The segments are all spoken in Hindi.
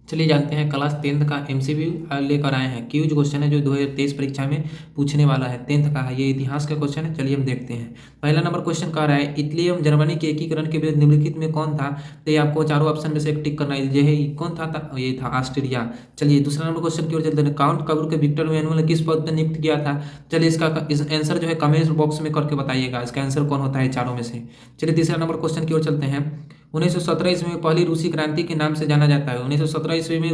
चलिए जानते हैं क्लास 10th का एमसीक्यू लेकर आए हैं। क्यूज क्वेश्चन है जो 2023 परीक्षा में पूछने वाला है। 10th का है, ये इतिहास का क्वेश्चन है। चलिए हम देखते हैं। पहला नंबर क्वेश्चन कह रहा है इटली एवं जर्मनी के एकीकरण के विरुद्ध निम्नलिखित में कौन था। तो ये आपको चारों ऑप्शन में से एक टिक करना है। यही कौन था, ये था ऑस्ट्रिया। चलिए दूसरा नंबर क्वेश्चन की ओर चलते हैं। काउंट कब्र के विक्टर मैनुअल ने किस पद पर नियुक्त किया था। चलिए इसका आंसर जो है कमेंट बॉक्स में करके बताइएगा इसका आंसर कौन होता है चारों में से। चलिए तीसरा नंबर क्वेश्चन की ओर चलते हैं। 1917 ईस्वी में पहली रूसी क्रांति के नाम से जाना जाता है। 1917 ईस्वी में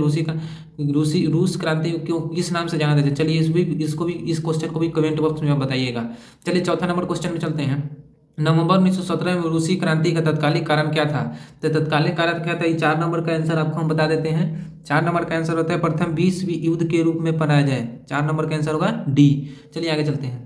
रूस क्रांति क्यों किस नाम से जाना जाता है। चलिए इस क्वेश्चन को भी कमेंट बॉक्स में आप बताइएगा। चलिए चौथा नंबर क्वेश्चन में चलते हैं। नवंबर 1917 में रूसी क्रांति का तत्कालिक कारण क्या था। तो तत्कालिक कारण क्या था, ये 4 नंबर का आंसर आपको हम बता देते हैं। 4 नंबर का आंसर होता है प्रथम विश्व युद्ध के रूप में पढ़ाया जाए। 4 नंबर का आंसर होगा डी। चलिए आगे चलते हैं।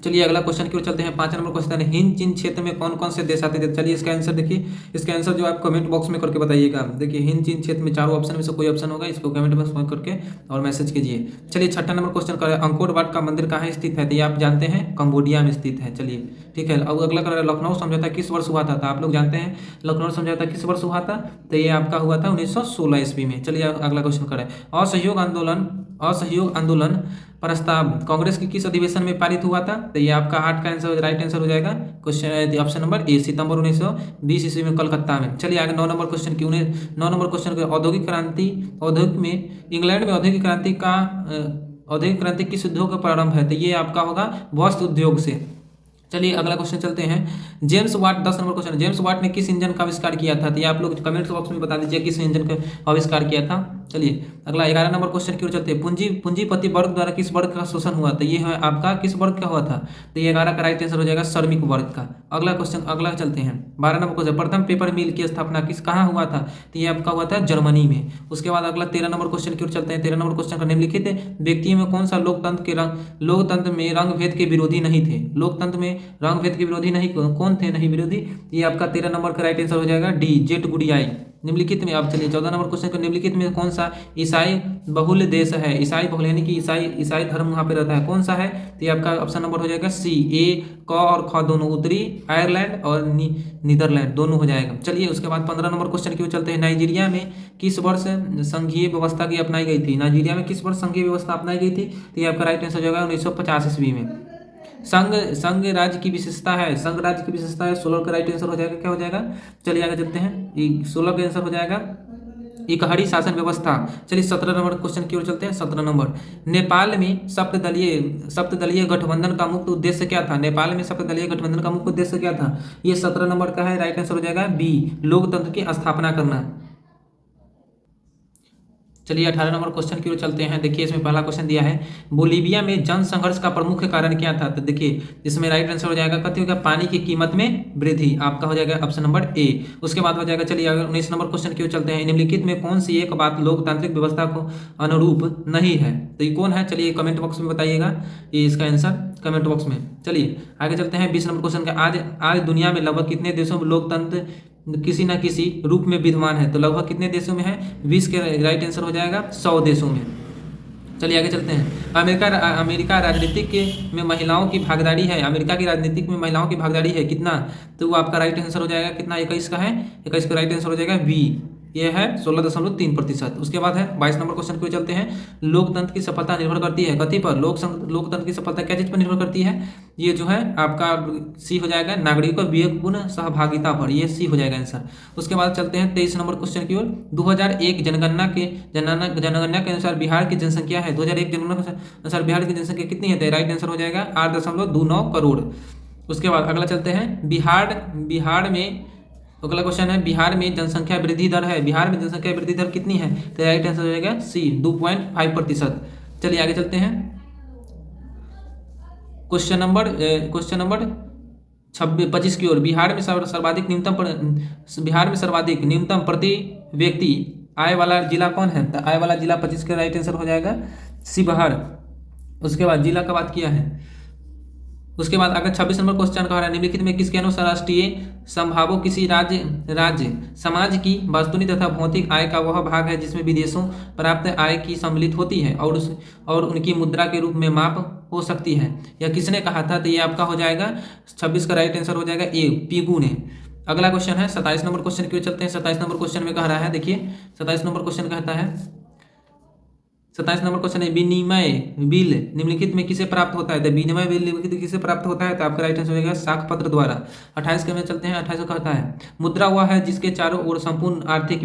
चलिए अगला क्वेश्चन की ओर चलते हैं। 5 नंबर क्वेश्चन है हिंद चीन क्षेत्र में कौन कौन से देश आते थे। चलिए इसका आंसर देखिए, इसका आंसर जो आप कमेंट बॉक्स में करके बताइएगा। देखिए हिंद चीन क्षेत्र में चारों ऑप्शन में से कोई ऑप्शन होगा, इसको कमेंट बॉक्स में करके और मैसेज कीजिए। चलिए छठा नंबर क्वेश्चन कर अंकोर वाट का मंदिर कहाँ स्थित है। तो ये आप जानते हैं कंबोडिया में स्थित है। चलिए ठीक है। अब अगला कर रहा है लखनऊ समझौता किस वर्ष हुआ था। तो आप लोग जानते हैं लखनऊ समझौता किस वर्ष हुआ था। तो ये आपका हुआ था 1916 ईस्वी में। चलिए अगला क्वेश्चन करें। असहयोग आंदोलन प्रस्ताव कांग्रेस के किस अधिवेशन में पारित हुआ था। तो ये आपका 8 का आंसर राइट आंसर हो जाएगा। क्वेश्चन ऑप्शन नंबर ए सितंबर 1920 ईस्वी में कलकत्ता में। चलिए आगे 9 नंबर क्वेश्चन की 9 नंबर क्वेश्चन के औद्योगिक में इंग्लैंड में औद्योगिक क्रांति किस उद्योग का प्रारंभ है। तो ये आपका होगा वस्त्र उद्योग से। चलिए अगला क्वेश्चन चलते हैं। James Watt 10 number question. James Watt ने किस इंजन का आविष्कार किया था। तो ये आप लोग कमेंट बॉक्स में बता दीजिए किस इंजन का आविष्कार किया था। चलिए अगला 11 नंबर क्वेश्चन की ओर चलते हैं। पूंजीपति वर्ग द्वारा किस वर्ग का शोषण हुआ। तो ये है आपका किस वर्ग का हुआ था। तो ये 11 का राइट आंसर हो जाएगा श्रमिक वर्ग का। अगला क्वेश्चन अगला चलते हैं। 12 नंबर क्वेश्चन प्रथम पेपर मिल की स्थापना कहाँ हुआ था। तो ये आपका हुआ था जर्मनी में। उसके बाद अगला 13 नंबर क्वेश्चन की ओर चलते हैं। 13 नंबर क्वेश्चन का निम्नलिखित व्यक्तियों में कौन सा लोकतंत्र में रंग भेद के विरोधी नहीं थे। लोकतंत्र में रंग भेद के विरोधी नहीं कौन थे, नहीं विरोधी। ये आपका 13 नंबर का राइट आंसर हो जाएगा डी जेट गुडियाई। निम्नलिखित में आप चलिए 14 नंबर क्वेश्चन को निम्नलिखित में कौन सा ईसाई बहुल देश है। ईसाई बहुल यानी कि ईसाई धर्म वहाँ पे रहता है, कौन सा है। तो ये आपका ऑप्शन नंबर हो जाएगा सी। ए क और ख दोनों उत्तरी आयरलैंड और नीदरलैंड दोनों हो जाएगा। चलिए उसके बाद 15 नंबर क्वेश्चन की ओर चलते हैं। नाइजीरिया में किस वर्ष संघीय व्यवस्था की अपनाई गई थी। नाइजीरिया में किस वर्ष संघीय व्यवस्था अपनाई गई थी। तो ये आपका राइट आंसर हो जाएगा 1950 ईस्वी में। संघ राज्य की विशेषता है। संघ राज्य की विशेषता है 16 का राइट आंसर हो जाएगा। क्या हो जाएगा, चलिए आगे चलते हैं। 16 का आंसर हो जाएगा इकहरी शासन व्यवस्था। चलिए 17 नंबर क्वेश्चन की ओर चलते हैं। 17 नंबर नेपाल में सप्तदलीय गठबंधन का मुख्य उद्देश्य क्या था। नेपाल में सप्तदलीय गठबंधन का मुख्य उद्देश्य क्या था। ये 17 नंबर का है, राइट आंसर हो जाएगा बी लोकतंत्र की स्थापना करना। चलिए 18 नंबर क्वेश्चन की ओर चलते हैं। देखिए इसमें पहला क्वेश्चन दिया है बोलीविया में जन संघर्ष का प्रमुख कारण क्या था। तो देखिए इसमें राइट आंसर हो जाएगा कथी होगा, पानी की कीमत में वृद्धि। आपका हो जाएगा ऑप्शन नंबर ए। उसके बाद हो जाएगा, चलिए अगर 19 नंबर क्वेश्चन की ओर चलते हैं। निम्नलिखित में कौन सी एक बात लोकतांत्रिक व्यवस्था को अनुरूप नहीं है। तो ये कौन है, चलिए कमेंट बॉक्स में बताइएगा ये इसका आंसर कमेंट बॉक्स में। चलिए आगे चलते हैं 20 नंबर क्वेश्चन का। आज दुनिया में लगभग कितने देशों में लोकतंत्र किसी न किसी रूप में विद्यमान है। तो लगभग कितने देशों में है, 20 के राइट आंसर हो जाएगा 100 देशों में। चलिए आगे चलते हैं। अमेरिका राजनीतिक में महिलाओं की भागीदारी है। अमेरिका की राजनीतिक में महिलाओं की भागीदारी है कितना। तो वो आपका राइट आंसर हो जाएगा कितना, 21 का है। 21 का राइट आंसर हो जाएगा बी, ये है 16.3%। उसके बाद है 22 नंबर क्वेश्चन को चलते हैं। लोकतंत्र की सफलता निर्भर करती है कथी पर। लोकतंत्र की सफलता क्या चीज पर निर्भर करती है। ये जो है आपका सी हो जाएगा नागरिकों की विवेकपूर्ण सहभागिता पर, ये सी हो जाएगा आंसर। उसके बाद चलते हैं 23 नंबर क्वेश्चन की ओर। 2001 जनगणना के अनुसार बिहार की जनसंख्या है। 2001 जनगणना के अनुसार बिहार की जनसंख्या कितनी है। तो राइट आंसर हो जाएगा 8.29 करोड़। उसके बाद अगला चलते हैं बिहार में अगला क्वेश्चन है बिहार में जनसंख्या वृद्धि दर है। बिहार में जनसंख्या वृद्धि दर कितनी है। तो राइट आंसर हो जाएगा सी 2.5%। चलिए आगे चलते हैं। क्वेश्चन नंबर 25 की ओर। बिहार में सर्वाधिक न्यूनतम प्रति व्यक्ति आय वाला जिला कौन है। तो आय वाला जिला 25 का राइट आंसर हो जाएगा शिवहर। उसके बाद जिला का बात किया है। उसके बाद अगर 26 नंबर क्वेश्चन कह रहा है निम्नलिखित में किसके अनुसार राष्ट्रीय संभावों किसी राज्य समाज की वास्तुनिक तथा भौतिक आय का वह भाग है जिसमें विदेशों प्राप्त आय की सम्मिलित होती है और उनकी मुद्रा के रूप में माप हो सकती है। यह किसने कहा था। तो ये आपका हो जाएगा 26 का राइट आंसर हो जाएगा ए पीगू ने। अगला क्वेश्चन है 27 नंबर क्वेश्चन की ओर चलते हैं। 27 नंबर क्वेश्चन में कह रहा है, देखिए 27 नंबर क्वेश्चन कहता है, 27 नंबर क्वेश्चन है विनिमय बिल निम्नलिखित में किसे प्राप्त होता है? तो विनिमय बिल निम्नलिखित में किसे प्राप्त होता है? तो आपका राइट आंसर हो जाएगा साख पत्र द्वारा। 28 के में चलते हैं। 28 को कहता है मुद्रा वह है जिसके चारों ओर संपूर्ण आर्थिक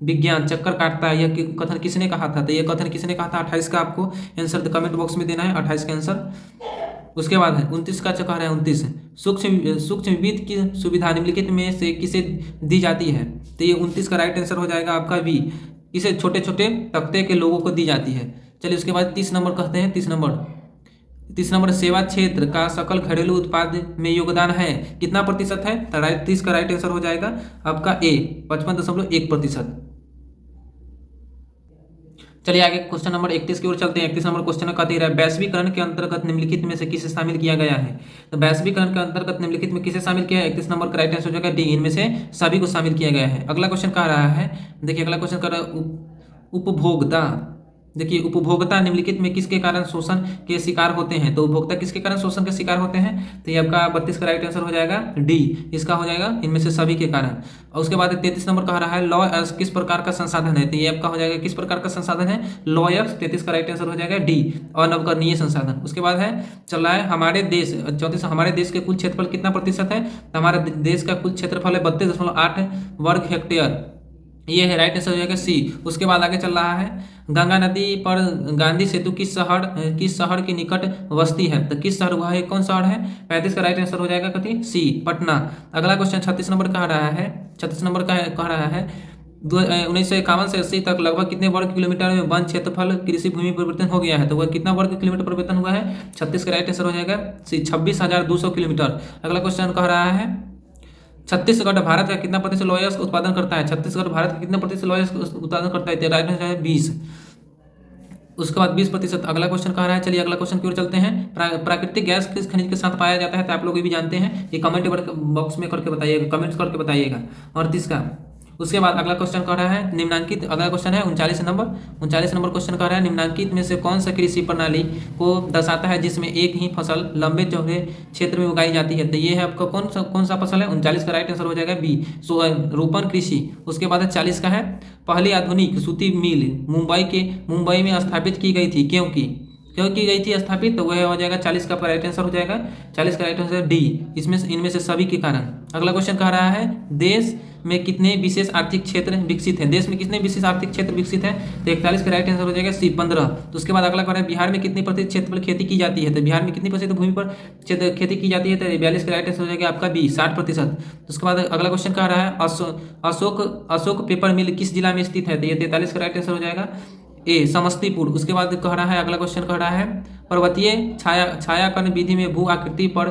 विज्ञान चक्कर काटता है। यह कथन किसने कहा था? तो यह कथन किसने कहा था? 28 का आपको आंसर कमेंट बॉक्स में देना है, 28 का आंसर। उसके बाद है 29 का कह रहा है 29 सूक्ष्म वित्त की सुविधा निम्नलिखित में से किसे दी जाती है? तो ये 29 का राइट आंसर हो जाएगा आपका बी, इसे छोटे छोटे तख्ते के लोगों को दी जाती है। चलिए उसके बाद 30 नंबर कहते हैं। 30 नंबर सेवा क्षेत्र का सकल घरेलू उत्पाद में योगदान है कितना प्रतिशत है? तो 30 का राइट आंसर हो जाएगा आपका ए 55.1%। चलिए आगे क्वेश्चन नंबर 31 की ओर चलते हैं। 31 नंबर क्वेश्चन में कहते हैं वैश्वीकरण के अंतर्गत निम्नलिखित में से किसे शामिल किया गया है? तो वैश्वीकरण के अंतर्गत निम्नलिखित में किसे शामिल किया है? 31 नंबर का राइट आंसर हो जाएगा डी, इनमें से सभी को शामिल किया गया है। अगला क्वेश्चन कह रहा है, देखिए अगला क्वेश्चन कह रहा है उपभोक्ता। देखिए उपभोक्ता निम्नलिखित में किसके कारण शोषण के शिकार होते हैं? तो उपभोक्ता किसके कारण शोषण के शिकार होते हैं? तो ये आपका 32 का राइट आंसर हो जाएगा डी, इसका हो जाएगा इनमें से सभी के कारण। और उसके बाद 33 नंबर कह रहा है लॉयर्स किस प्रकार का संसाधन है? तो ये आपका हो जाएगा किस प्रकार का संसाधन है? लॉयर्स। 33 का राइट आंसर हो जाएगा डी, अनवकरणीय संसाधन। उसके बाद है चल रहा है हमारे देश 34, हमारे देश के कुल क्षेत्रफल कितना प्रतिशत है? तो हमारे देश का कुल क्षेत्रफल है 32.8 वर्ग हेक्टेयर, ये है राइट आंसर हो जाएगा सी। उसके बाद आगे चल रहा है गंगा नदी पर गांधी सेतु किस शहर के निकट बसती है? तो किस शहर वह है, कौन शहर है? 35 का राइट आंसर हो जाएगा कथी सी, पटना। अगला क्वेश्चन 36 नंबर कह रहा है, 36 नंबर का कह रहा है 1951 से 80 तक लगभग कितने वर्ग किलोमीटर में वन क्षेत्रफल कृषि भूमि परिवर्तन हो गया है? तो वह कितना वर्ग किलोमीटर परिवर्तन हुआ है? 36 का राइट आंसर हो जाएगा सी, 26,200 किलोमीटर। अगला क्वेश्चन कह रहा है छत्तीसगढ़ भारत का कितना प्रतिशत लॉयर्स उत्पादन करता है? छत्तीसगढ़ भारत का कितना प्रतिशत लॉयर्स उत्पादन करता है? राइट आंसर है 20। उसके बाद 20%। अगला क्वेश्चन कह रहा है, चलिए अगला क्वेश्चन की ओर चलते हैं। प्राकृतिक गैस किस खनिज के साथ पाया जाता है? तो आप लोग भी जानते हैं, ये कमेंट बॉक्स में करके बताइएगा, कमेंट्स करके बताइएगा। और 30 का उसके बाद अगला क्वेश्चन कह रहा है निम्नांकित, अगला क्वेश्चन है 39 नंबर क्वेश्चन कह रहा है निम्नांकित में से कौन सा कृषि प्रणाली को दर्शाता है जिसमें एक ही फसल लंबे चौड़े क्षेत्र में उगाई जाती है? तो ये है आपका कौन सा फसल है? 39 का राइट आंसर हो जाएगा बी, रोपण कृषि। उसके बाद 40 का है पहली आधुनिक सूती मिल मुंबई में स्थापित की गई थी, क्यों की गई थी स्थापित? तो वह हो जाएगा 40 का राइट आंसर हो जाएगा 40 का राइट आंसर डी, इनमें से सभी के कारण। अगला क्वेश्चन कह रहा है देश में कितने विशेष आर्थिक क्षेत्र विकसित हैं? देश में कितने विशेष आर्थिक क्षेत्र विकसित हैं? तो 41 का राइट आंसर हो जाएगा सी, 15। तो उसके बाद अगला कह रहा है बिहार में कितनी प्रतिशत क्षेत्र पर खेती की जाती है? तो बिहार में कितनी प्रतिशत भूमि पर खेती की जाती है? तो 42 का राइट आंसर हो जाएगा आपका बी, 60%। तो उसके बाद अगला क्वेश्चन कह रहा है अशोक पेपर मिल किस जिला में स्थित है? तो ये 43 का राइट आंसर हो जाएगा ए, समस्तीपुर। उसके बाद कह रहा है अगला क्वेश्चन कह रहा है पर्वतीय छायाकरण विधि में भू आकृति पर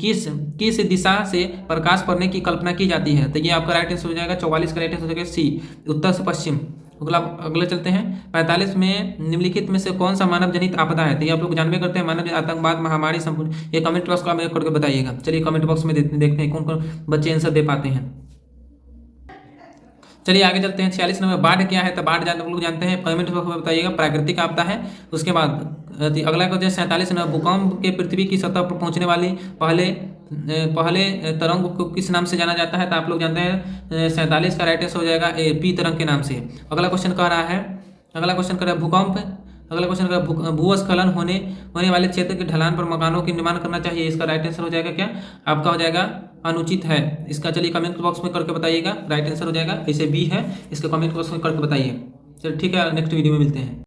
किस दिशा से प्रकाश पड़ने की कल्पना की जाती है? तो ये आपका राइट आंसर हो जाएगा 44 का राइट आंसर हो जाएगा सी, उत्तर से पश्चिम। अगला चलते हैं 45 में निम्नलिखित में से कौन सा मानव जनित आपदा है? तो ये आप लोग जानबे करते हैं, मानव आतंकवाद महामारी संपूर्ण, ये कमेंट बॉक्स में करके बताइएगा। चलिए कमेंट बॉक्स में देखते हैं कौन कौन बच्चे आंसर दे पाते हैं। चलिए आगे चलते हैं 46 नंबर बाढ़ क्या है? तो बाढ़ लोग जानते हैं, कमेंट बॉक्स में बताइएगा, प्राकृतिक आपदा है। उसके बाद अगला क्वेश्चन 47 नंबर भूकंप के पृथ्वी की सतह पर पहुंचने वाली पहले तरंग को किस नाम से जाना जाता है? तो आप लोग जानते हैं 47 का राइट आंसर हो जाएगा ए, पी तरंग के नाम से। अगला क्वेश्चन कह रहा है भूकंप, अगला क्वेश्चन का भूस्खलन होने वाले क्षेत्र के ढलान पर मकानों के निर्माण करना चाहिए, इसका राइट आंसर हो जाएगा क्या? आपका हो जाएगा अनुचित है इसका। चलिए कमेंट बॉक्स में करके बताइएगा, राइट आंसर हो जाएगा इसे बी है, इसका कमेंट बॉक्स में करके बताइए। चलिए ठीक है, नेक्स्ट वीडियो में मिलते हैं।